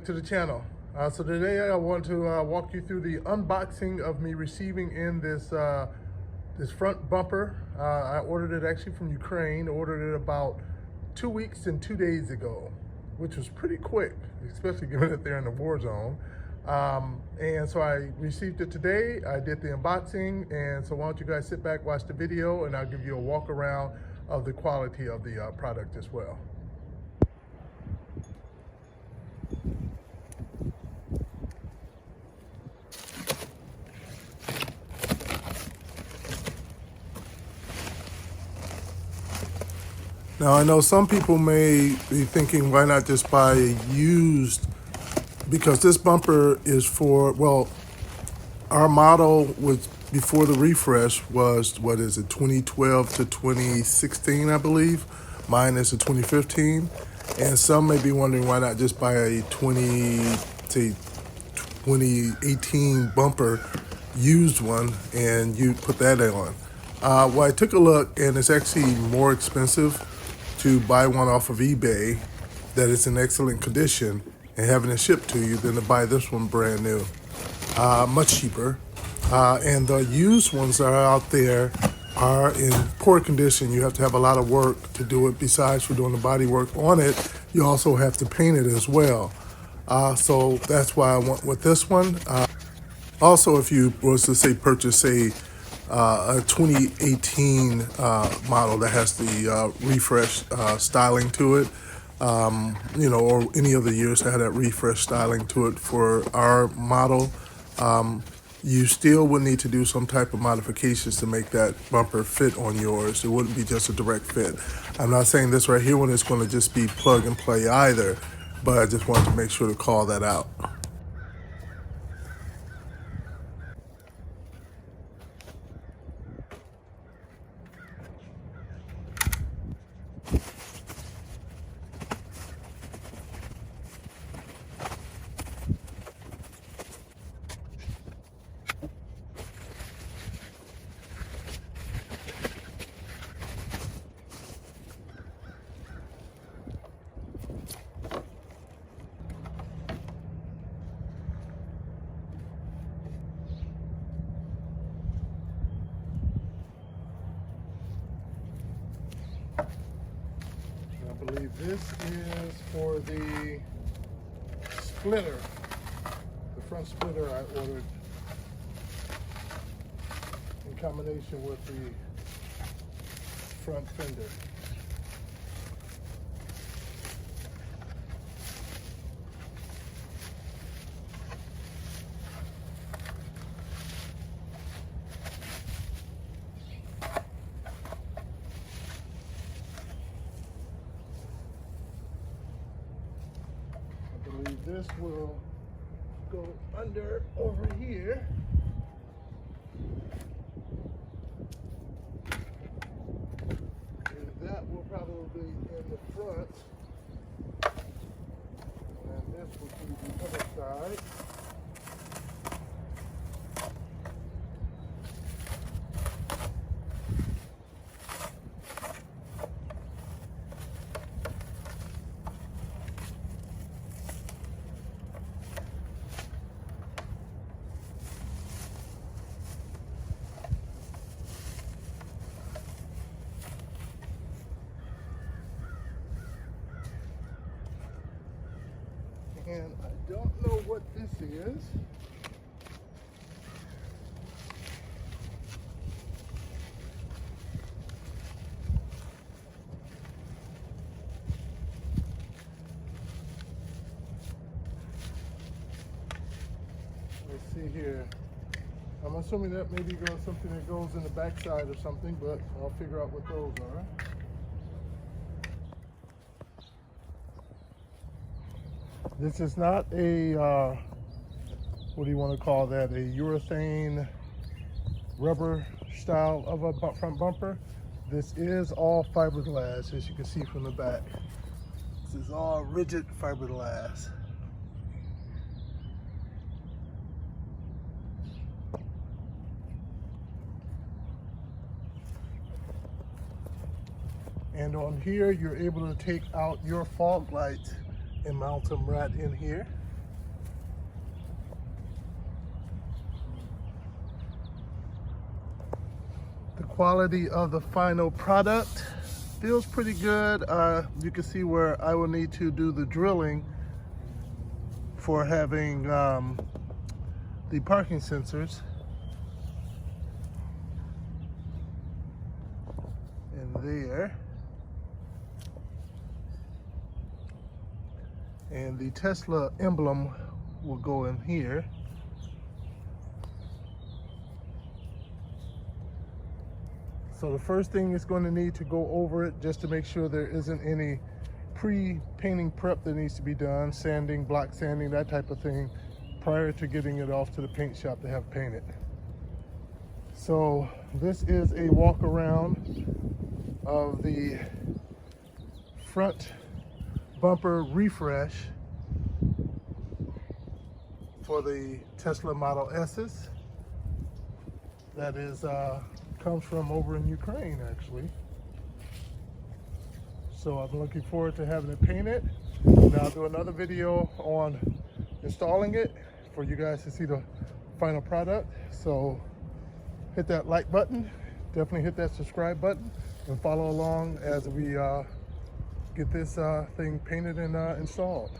back to the channel. So today I want to walk you through the unboxing of me receiving in this this front bumper. I ordered it actually from Ukraine. Ordered it about 2 weeks and 2 days ago, which was pretty quick, especially given that they're in the war zone. And so I received it today. I did the unboxing, and so why don't you guys sit back, watch the video, and I'll give you a walk around of the quality of the product as well. Now, I know some people may be thinking, why not just buy a used? Because this bumper is for, well, our model was before the refresh was, what is it, 2012 to 2016, I believe. Mine is a 2015. And some may be wondering, why not just buy a 2018 bumper, used one, and you put that on. Well, I took a look, and it's actually more expensive to buy one off of eBay that is in excellent condition and having it shipped to you than to buy this one brand new. Much cheaper. And the used ones that are out there are in poor condition. You have to have a lot of work to do it. Besides for doing the body work on it, you also have to paint it as well. So that's why I went with this one. Also, if you was to say purchase a 2018 model that has the refresh styling to it, you know, or any other years that had that refresh styling to it for our model, you still would need to do some type of modifications to make that bumper fit on yours. It wouldn't be just a direct fit. I'm not saying this right here one is going to just be plug and play either, but I just wanted to make sure to call that out. I believe this is for the splitter, the front splitter I ordered in combination with the front fender. This will go under over here. And that will probably be in the front. And this will be the other side. And I don't know what this is. Let's see here. I'm assuming that maybe goes something that goes in the backside or something, but I'll figure out what those are. This is not a, what do you want to call that, a urethane rubber style of a front bumper. This is all fiberglass, as you can see from the back. This is all rigid fiberglass. And on here, you're able to take out your fog lights and mount them right in here. The quality of the final product feels pretty good. You can see where I will need to do the drilling for having the parking sensors. In there. And the Tesla emblem will go in here. So the first thing is going to need to go over it just to make sure there isn't any pre-painting prep that needs to be done, sanding, block sanding, that type of thing, prior to getting it off to the paint shop to have painted. So this is a walk around of the front bumper refresh for the Tesla Model S's. That is comes from over in Ukraine, actually. So I'm looking forward to having it painted. And I'll do another video on installing it for you guys to see the final product. So hit that like button, definitely hit that subscribe button, and follow along as we get this thing painted and installed.